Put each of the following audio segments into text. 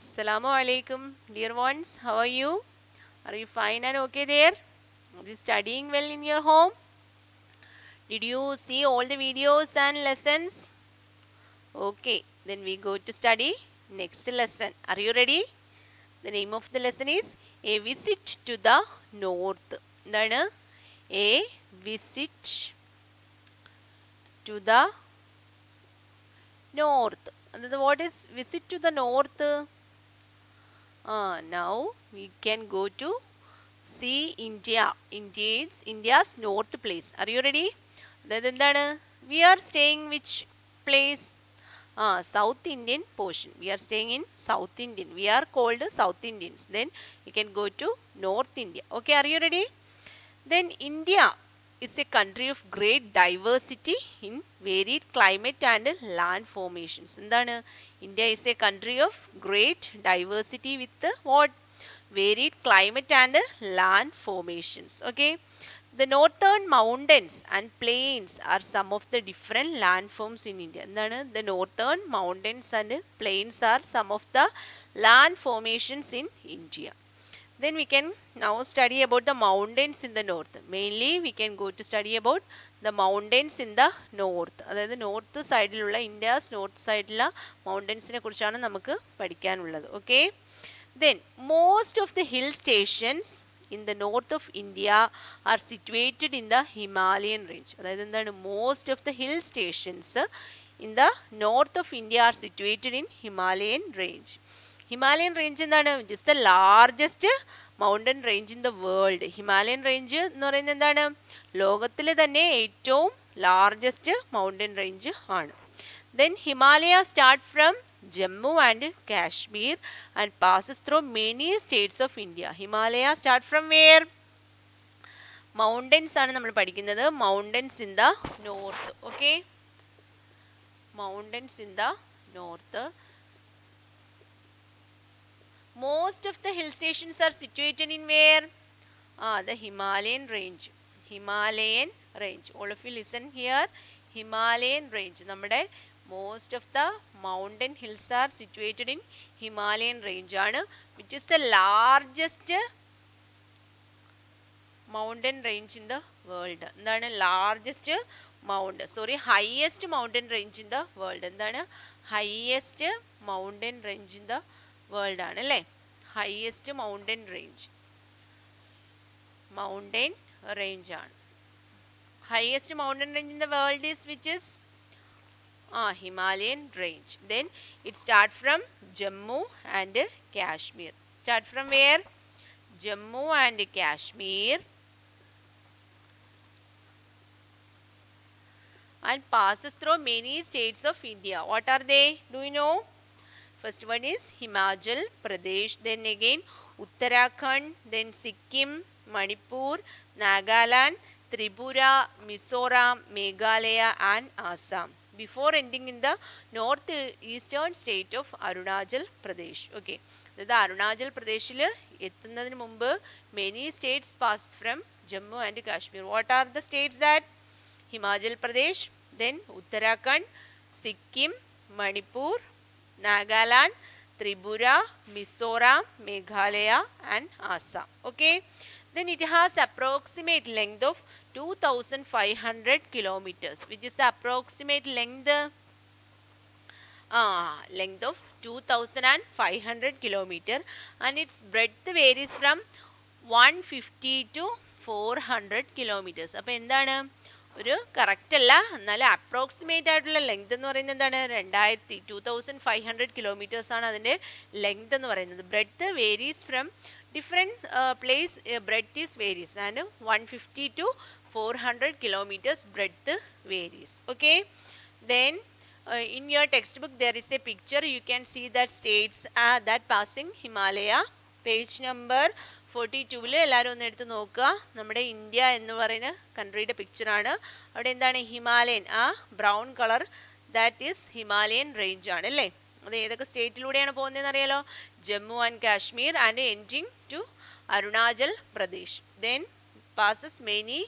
Assalamu alaikum, dear ones. How are you? Are you fine and okay there? Are you studying well in your home? Did you see all the videos and lessons? Okay, then we go to study next lesson. Are you ready? The name of the lesson is A Visit to the North. എന്താണ്? A Visit to the North. What is visit to the North? Now we can go to see India. India's north place. Are you ready? എന്താണ്? We are staying which place? South Indian portion. We are staying in South Indian. We are called South Indians. Then you can go to North India. Okay, are you ready? Then India is a country of great diversity in varied climate and land formations. എന്താണ്? India is a country of great diversity with what? Varied climate and land formations. Okay. The northern mountains and plains are some of the different landforms in India. എന്താണ്? The northern mountains and plains are some of the land formations in India. Then we can now study about the mountains in the north. Mainly we can go to study about the mountains in the north. അതായത് north സൈഡിലുള്ള India's north സൈഡിലുള്ള മൗണ്ടൻസിനെ കുറിച്ചാണ് നമുക്ക് പഠിക്കാനുള്ളത്. Okay. Then most of the hill stations in the north of India are situated in the Himalayan range. അതായത് എന്താണ്? Most of the hill stations in the north of India are situated in Himalayan range. Himalayan range എന്താണ്? Just the largest mountain range in the world. Himalayan range എന്ന് പറയുന്നത് എന്താണ്? ലോകത്തിലെ തന്നെ ഏറ്റവും largest mountain range ആണ്. Then Himalaya start from Jammu and Kashmir and passes through many states of India. Himalaya start from where? Mountains ആണ് നമ്മൾ പഠിക്കുന്നത്. Mountains in the north. Okay, mountains in the north. Most of the hill stations are situated in where? The Himalayan range. Himalayan range. All of you listen here. Himalayan range. നമ്മുടെ most of the mountain hills are situated in Himalayan range ആണ്, which is the largest mountain range in the world. എന്താണ്? largest highest mountain range in the world. എന്താണ്? highest mountain range in the world ആണ് അല്ലേ? Highest mountain range ആണ്. Highest mountain range in the world is which is Himalayan range. Then it start from Jammu and Kashmir. Start from wear? Jammu and Kashmir and passes through many states of India. What are they? Do you know? First one is Himachal Pradesh, then again Uttarakhand, then Sikkim, Manipur, Nagaland, Tripura, Mizoram, Meghalaya and Assam. Before ending in the northeastern state of Arunachal Pradesh. Okay. അതായത് അരുണാചൽ പ്രദേശിൽ എത്തുന്നതിന് മുമ്പ് many states pass from Jammu and Kashmir. What are the states that? Himachal Pradesh, then Uttarakhand, Sikkim, Manipur, Nagaland, Tripura, Mizoram, Meghalaya and Assam. Okay. Then it has approximate length of 2500 kilometers, which is the approximate length of 2500 kilometer, and its breadth varies from 150 to 400 kilometers. അപ്പോൾ എന്താണ്? ഒരു correct അല്ല, എന്നാലും approximate ആയിട്ടുള്ള length എന്ന് പറയുന്നത് എന്താണ്? 2500 kilometres ആണ് അതിൻ്റെ ലെങ്ത് എന്ന് പറയുന്നത്. Breadth varies from different place. Breadth is varies and 150 to 400 kilometers breadth varies. Okay. Then in your textbook there is a picture. You can see that states that passing Himalaya. Page number 42 എല്ലാവരും ഒന്ന് എടുത്ത് നോക്കുക. നമ്മുടെ India എന്ന് പറയുന്ന കൺട്രിയുടെ പിക്ചറാണ്. അവിടെ എന്താണ്? Himalayan, brown colour, that is Himalayan range ആണ് അല്ലേ? അത് ഏതൊക്കെ സ്റ്റേറ്റിലൂടെയാണ് പോകുന്നതെന്ന് അറിയാലോ? Jammu and Kashmir and ending to Arunachal Pradesh. Then passes many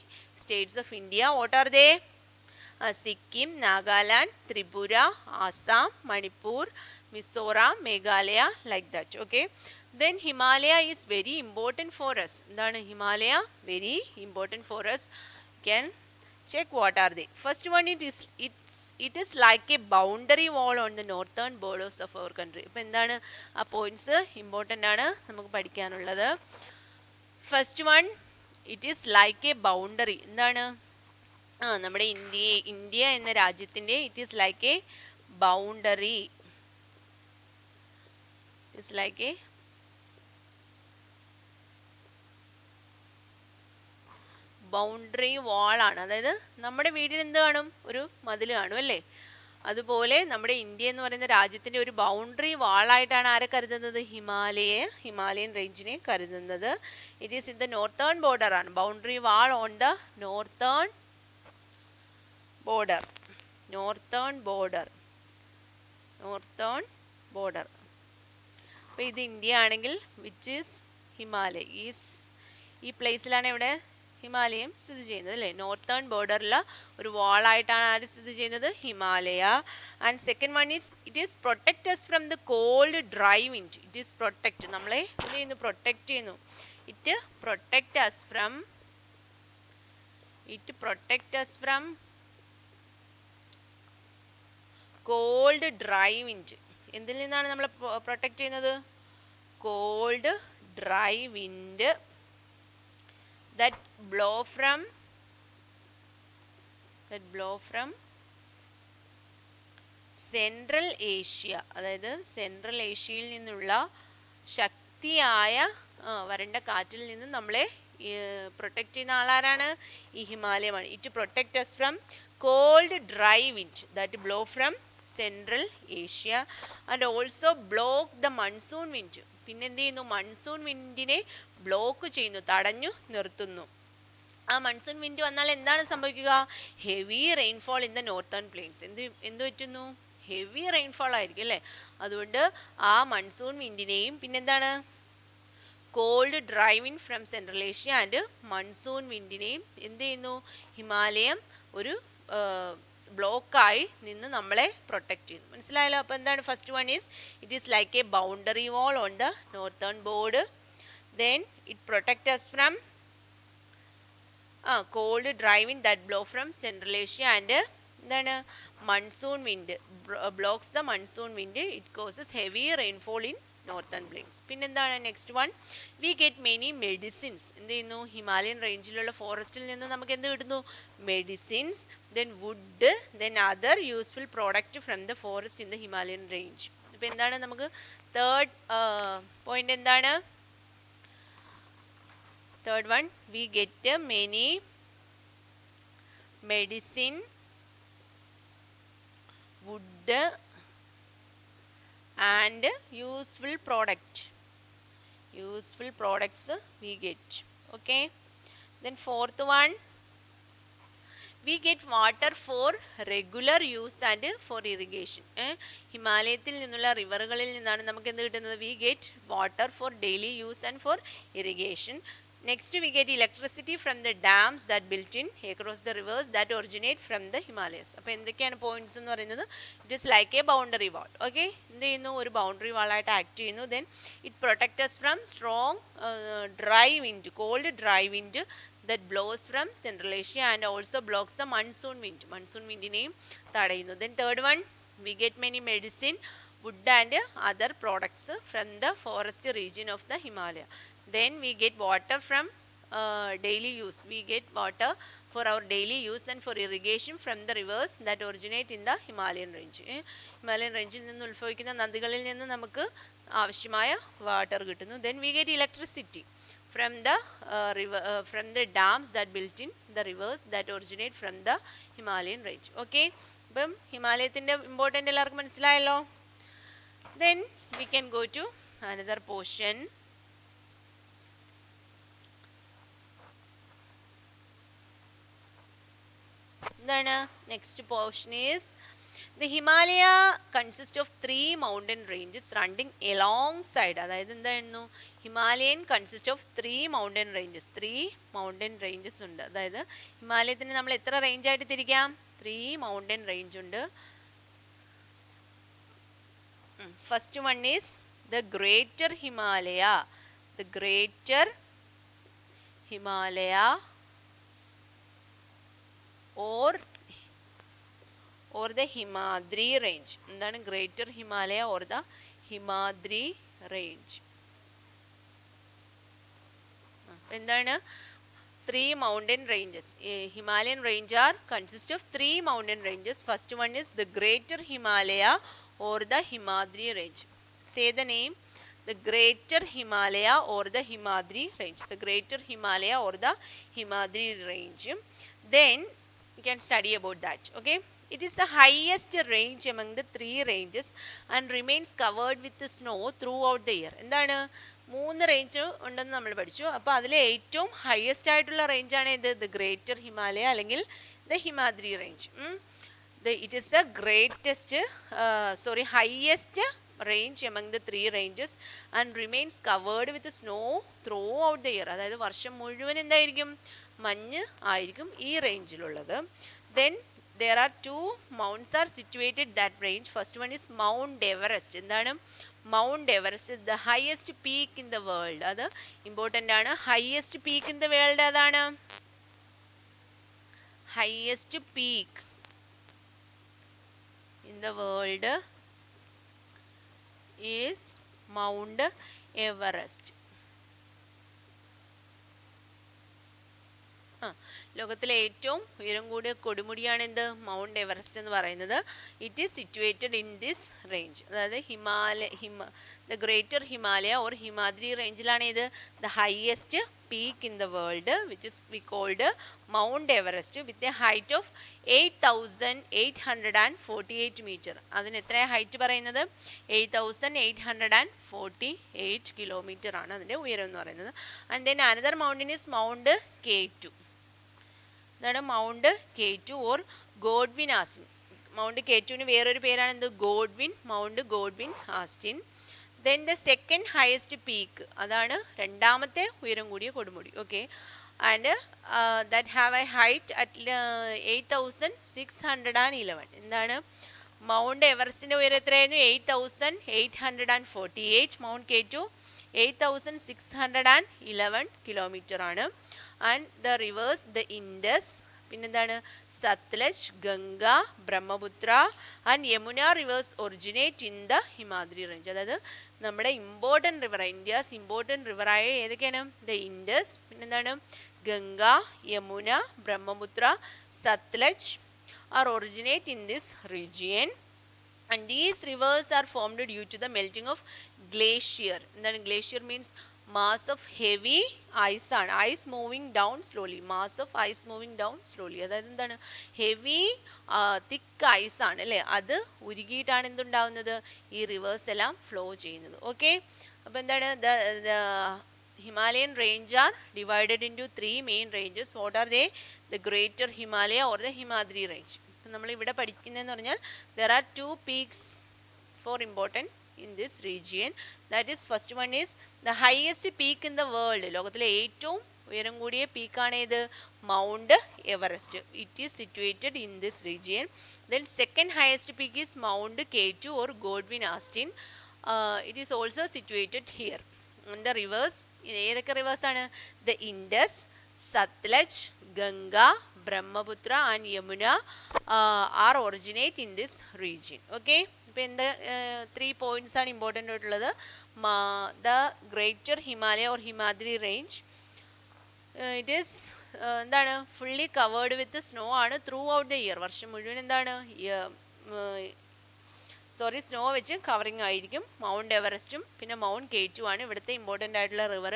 states of India. What are they? Sikkim, Nagaland, Tripura, Assam, Manipur, Mizoram, Meghalaya, like that. Okay. Then Himalaya is very important for us. Then Himalaya very important for us. Can check what are they. First one, it is like a boundary wall on the northern borders of our country. അപ്പോൾ എന്താണ് ആ points important ആണ് നമുക്ക് പഠിക്കാനുള്ളത്. First one, it is like a boundary. എന്താണ് നമ്മുടെ India എന്ന രാജ്യത്തിൻ്റെ it is like a boundary. It's like a boundary വാളാണ്. അതായത് നമ്മുടെ വീടിന് എന്ത് കാണും? ഒരു മതിൽ കാണും അല്ലേ? അതുപോലെ നമ്മുടെ ഇന്ത്യ എന്ന് പറയുന്ന രാജ്യത്തിൻ്റെ ഒരു ബൗണ്ടറി വാളായിട്ടാണ് ആരെ കരുതുന്നത്? ഹിമാലയൻ റേഞ്ചിനെ കരുതുന്നത്. It is in the northern border ആണ്. Boundary wall on the northern border. അപ്പോൾ ഇത് ഇന്ത്യ ആണെങ്കിൽ വിച്ച് ഈസ് ഹിമാലയ ഈ പ്ലേസിലാണ് ഇവിടെ ഹിമാലയം സ്ഥിതി ചെയ്യുന്നത് അല്ലേ? നോർത്തേൺ ബോർഡറിൽ ഒരു വാളായിട്ടാണ് ആര് സ്ഥിതി ചെയ്യുന്നത്? Himalaya. And second one it is protect us from the cold dry wind. It is protect, നമ്മളെ എന്ത് ചെയ്യുന്നു? പ്രൊട്ടക്ട് ചെയ്യുന്നു. It protect us from cold dry wind. എന്തിൽ നിന്നാണ് നമ്മൾ പ്രൊട്ടക്ട് ചെയ്യുന്നത്? Cold dry wind that blow from central Asia. അതായത് central ഏഷ്യയിൽ നിന്നുള്ള ശക്തിയായ വരണ്ട കാറ്റിൽ നിന്ന് നമ്മളെ പ്രൊട്ടക്റ്റ് ചെയ്യുന്ന ആളാരാണ്? ഈ ഹിമാലയമാണ്. It protect us from cold dry wind that blow from central Asia and also block the monsoon wind. പിന്നെ എന്ത് ചെയ്യുന്നു? മൺസൂൺ വിൻഡിനെ ബ്ലോക്ക് ചെയ്യുന്നു, തടഞ്ഞു നിർത്തുന്നു. ആ മൺസൂൺ വിൻഡ് വന്നാൽ എന്താണ് സംഭവിക്കുക? Heavy rainfall in the northern planes. എന്ത് പറ്റുന്നു? ഹെവി റെയിൻഫോൾ ആയിരിക്കും അല്ലേ? അതുകൊണ്ട് ആ മൺസൂൺ വിൻഡിനെയും പിന്നെന്താണ്? Cold dry wind from central Asia and monsoon വിൻഡിനെയും എന്ത് ചെയ്യുന്നു? ഹിമാലയം ഒരു ബ്ലോക്കായി നിന്ന് നമ്മളെ പ്രൊട്ടക്റ്റ് ചെയ്യുന്നു. മനസ്സിലായല്ലോ? അപ്പോൾ എന്താണ്? First one is it is like a boundary wall on the northern border. Then it protects us from cold dry wind that blow from Central Asia and then monsoon wind blocks the monsoon wind. It causes heavy rainfall in northern plains. പിന്നെ എന്താണ് next one? We get many medicines. എന്ത് ചെയ്യുന്നു? Himalayan റേഞ്ചിലുള്ള ഫോറസ്റ്റിൽ നിന്ന് നമുക്ക് എന്ത് കിട്ടുന്നു? Medicines, then wood, then other useful product from the forest in the Himalayan range. ഇപ്പോൾ എന്താണ് നമുക്ക് തേർഡ് പോയിന്റ് എന്താണ്? Third one, we get many medicine, wood and useful products we get. Okay. Then fourth one, we get water for regular use and for irrigation. ഹിമാലയത്തിൽ നിന്നുള്ള റിവറുകളിൽ നിന്നാണ് നമുക്ക് എന്ത് കിട്ടുന്നത്? we get water for daily use and for irrigation. Next we get electricity from the dams that built in across the rivers that originate from the Himalayas. അപ്പോൾ എന്തൊക്കെയാണ് points എന്ന് പറയുന്നത്? It is like a boundary wall. Okay. എന്ത് ചെയ്യുന്നു? ഒരു boundary വാളായിട്ട് act ചെയ്യുന്നു. Then it protect us from strong dry wind, cold dry wind that blows from Central Asia and also blocks the monsoon wind. Monsoon വിൻഡിനെയും തടയുന്നു. Then third one, we get many medicine, wood and other products from the forest region of the Himalaya. Then we get water from daily use. We get water for our daily use and for irrigation from the rivers that originate in the Himalayan range. Himalayan റേഞ്ചിൽ നിന്ന് ഉത്ഭവിക്കുന്ന നദികളിൽ നിന്ന് നമുക്ക് ആവശ്യമായ water കിട്ടുന്നു. Then we get electricity from the dams that built in the rivers that originate from the Himalayan range. Okay. അപ്പം ഹിമാലയത്തിൻ്റെ important എല്ലാവർക്കും മനസ്സിലായല്ലോ. Then we can go to another portion. എന്താണ്? Next portion is The Himalaya consists of 3 mountain ranges running alongside. അതായത് എന്തായിരുന്നു, Himalayan consist of 3 mountain ranges. 3 mountain ranges ഉണ്ട്. അതായത് ഹിമാലയത്തിന് നമ്മൾ എത്ര റേഞ്ച് ആയിട്ട് തിരിക്കാം? 3 mountain range ഉണ്ട്. First one is the Greater Himalaya. The Greater Himalaya or the Himadri range. എന്താണ് Greater Himalaya or the Himadri range? എന്താണ് 3 mountain ranges. Himalayan range are consist of 3 mountain ranges. First one is the Greater Himalaya or the Himadri range. Say the name. The Greater Himalaya or the Himadri range. The Greater Himalaya or the Himadri range. Then you can study about that. Okay. It is the highest range among the 3 ranges and remains covered with the snow throughout the year. എന്താണ് 3 range ഉണ്ടെന്ന് നമ്മൾ പഠിച്ചു. അപ്പോൾ അതിലെ ഏറ്റവും highest ആയിട്ടുള്ള range ആണ് ഇത്, ദ ഗ്രേറ്റർ ഹിമാലയ അല്ലെങ്കിൽ the Himadri range. It is the highest range among the 3 ranges and remains covered with snow throughout the year. അതായത് വർഷം മുഴുവൻ എന്തായിരിക്കും, മഞ്ഞ് ആയിരിക്കും ഈ റേഞ്ചിലുള്ളത്. Then there are 2 mounts are situated that range. First one is Mount Everest. എന്താണ് Mount Everest is the highest peak in the world. അത് important ആണ്. highest peak in the world അതാണ് highest peak in the world is Mount Everest. ലോകത്തിലെ ഏറ്റവും ഉയരം കൂടിയ കൊടുമുടിയാണ് എന്ത്, mount Everest എന്ന് പറയുന്നത്. It is situated in this range. അതായത് the greater Himalaya or Himadri റേഞ്ചിലാണ് ഇത് the highest peak in the world which is we called mount Everest with a height of 8,848 metre. അതിന് എത്ര ഹൈറ്റ് പറയുന്നത്, 8,848 കിലോമീറ്റർ ആണ് അതിൻ്റെ ഉയരം എന്ന് പറയുന്നത്. And then another mountain is mount K2. ഇതാണ് mount K2 or Godwin Austen. Mount K2ന് വേറൊരു പേരാണ് എന്ത്, Godwin, mount Godwin Austen. Then the second highest peak, അതാണ് രണ്ടാമത്തെ ഉയരം കൂടിയ കൊടുമുടി. Okay, and that have a height at 8,611. എന്താണ് മൗണ്ട് എവറസ്റ്റിൻ്റെ ഉയരം എത്രയായിരുന്നു, 8,848. മൗണ്ട് K2 8,611 കിലോമീറ്റർ ആണ്. And the rivers the Indus, പിന്നെന്താണ് Sutlej, Ganga, Brahmaputra and Yamuna rivers originate in the Himadri range. അതായത് നമ്മുടെ ഇമ്പോർട്ടൻറ്റ് റിവർ, ഇന്ത്യാസ് ഇമ്പോർട്ടൻറ്റ് റിവറായ ഏതൊക്കെയാണ്, ദ ഇൻഡസ്, പിന്നെന്താണ് Ganga, Yamuna, Brahmaputra, Sutlej are originate in this region. And these rivers are formed due to the melting of glacier. എന്താണ് glacier means mass of heavy ice ആണ്, ice moving down slowly, mass of ice moving down slowly. അതായത് എന്താണ് heavy തിക്ക് ice ആണ് അല്ലേ, അത് ഉരുകിയിട്ടാണ് എന്തുണ്ടാവുന്നത്, ഈ reverse എല്ലാം flow ചെയ്യുന്നത്. ഓക്കെ, അപ്പോൾ എന്താണ് the Himalayan range are divided into 3 main ranges. What are they? The Greater Himalaya or the Himadri range. നമ്മൾ ഇവിടെ പഠിക്കുന്നതെന്ന് പറഞ്ഞാൽ there are 2 peaks for important in this region. That is, first one is the highest peak in the world. ലോകത്തിലെ ഏറ്റവും ഉയരം കൂടിയ പീക്കാണ് ഏത്, mount Everest. It is situated in this region. Then second highest peak is Mount K2 or Godwin Austen. It is also situated here. And the rivers, ഏതൊക്കെ reverse ആണ്, the Indus, Satluj, Ganga, Brahmaputra and Yamuna are originate in this region. Okay, ഇപ്പോൾ എന്ത് 3 points ആണ് important ആയിട്ടുള്ളത്. The greater Himalaya or Himadri range, it is എന്താണ് fully covered with snow ആണ് through out the year. വർഷം മുഴുവൻ എന്താണ് സ്നോ വെച്ച് കവറിങ് ആയിരിക്കും. മൗണ്ട് എവറസ്റ്റും പിന്നെ മൗണ്ട് K2 ആണ് ഇവിടുത്തെ ഇമ്പോർട്ടൻ്റ് ആയിട്ടുള്ള റിവർ,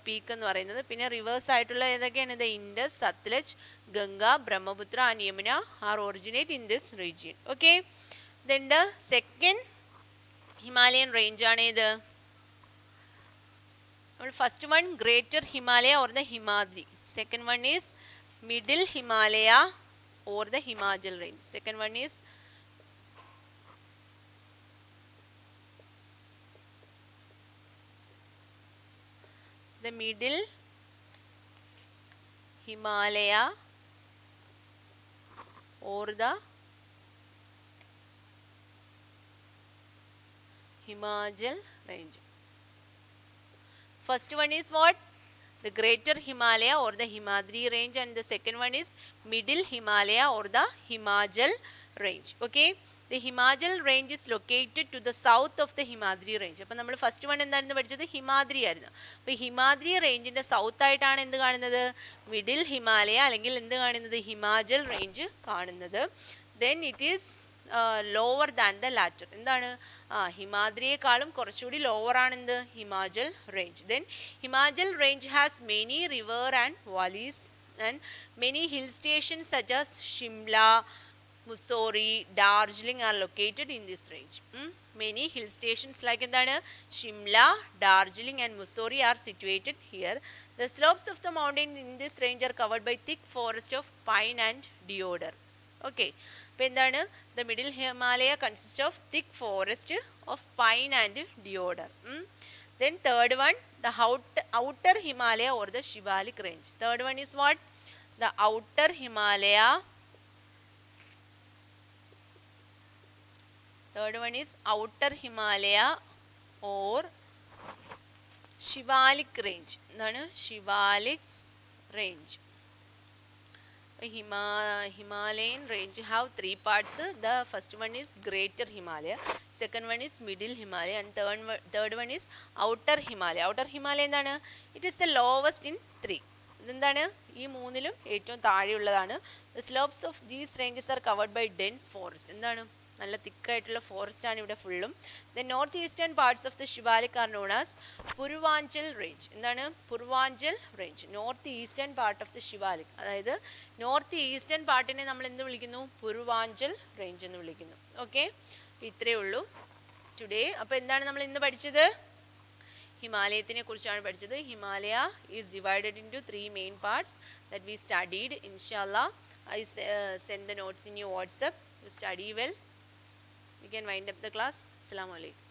പീക്ക് എന്ന് പറയുന്നത്. പിന്നെ റിവേഴ്സ് ആയിട്ടുള്ള ഏതൊക്കെയാണ്, ഇത് Indus, Sutlej, Ganga, Brahmaputra and Yamuna are originate in this region. Okay, then the second Himalayan range ആണ് ഇത്. First one greater Himalaya or the Himadri. Second one is middle Himalaya or the Himachal range. Second one is the middle Himalaya or the Himachal range. First one is what? The Greater Himalaya or the Himadri range, and the second one is Middle Himalaya or the Himachal range. Okay. The Himachal range is located to the south of the Himadri range. അപ്പോൾ നമ്മൾ first one എന്തായിരുന്നു പഠിച്ചത്? ഹിമാദ്രി ആയിരുന്നു. അപ്പോൾ Himadri റേഞ്ചിൻ്റെ south ആയിട്ടാണ് എന്ത് കാണുന്നത്? Middle Himalaya അല്ലെങ്കിൽ എന്ത് കാണുന്നത്? ഹിമാചൽ റേഞ്ച് കാണുന്നത്. Then it is lower than the latter. എന്താണ്? ഹിമാദ്രിയെക്കാളും കുറച്ചുകൂടി ലോവർ ആണ് എന്ത്? Himachal range. Then Himachal range has many river and valleys and many hill stations such as Shimla, Mussoorie, Darjeeling are located in this range. Many hill stations like എന്താണ്? Shimla, Darjeeling and Mussoorie are situated here. The slopes of the mountain in this range are covered by thick forest of pine and deodar. Okay. അപ്പോൾ എന്താണ്? The middle Himalaya consists of thick forest of pine and deodar. Then third one, the outer Himalaya or the Shivalik range. Third one is what? The outer Himalaya. Third one is outer Himalaya or Shivalik range. എന്താണ്? Shivalik range. Himalayan range have three parts. The first one is Greater Himalaya, second one is Middle Himalaya, and third one is Outer Himalaya. Outer Himalaya എന്താണ്? It is the lowest in three. ഇതെന്താണ്? ഈ മൂന്നിലും ഏറ്റവും താഴെയുള്ളതാണ്. The slopes of these ranges are covered by dense forest. എന്താണ്? നല്ല തിക്കായിട്ടുള്ള forest ആണ് ഇവിടെ ഫുള്ളും. The north eastern parts of the Shivalik are known as Purvanchal range. എന്താണ്? Purvanchal range. North eastern part of the Shivalik, അതായത് നോർത്ത് ഈസ്റ്റേൺ പാർട്ടിനെ നമ്മൾ എന്ത് വിളിക്കുന്നു? പൂർവാഞ്ചൽ റേഞ്ച് എന്ന് വിളിക്കുന്നു. ഓക്കെ, ഇത്രയേ ഉള്ളൂ ടുഡേ. അപ്പോൾ എന്താണ് നമ്മൾ ഇന്ന് പഠിച്ചത്? ഹിമാലയത്തിനെ കുറിച്ചാണ് പഠിച്ചത്. Himalaya is divided into 3 main parts that we studied. ഇൻഷാല്ലാ I send the notes in your WhatsApp. You study well. We can wind up the class. Assalamu alaikum.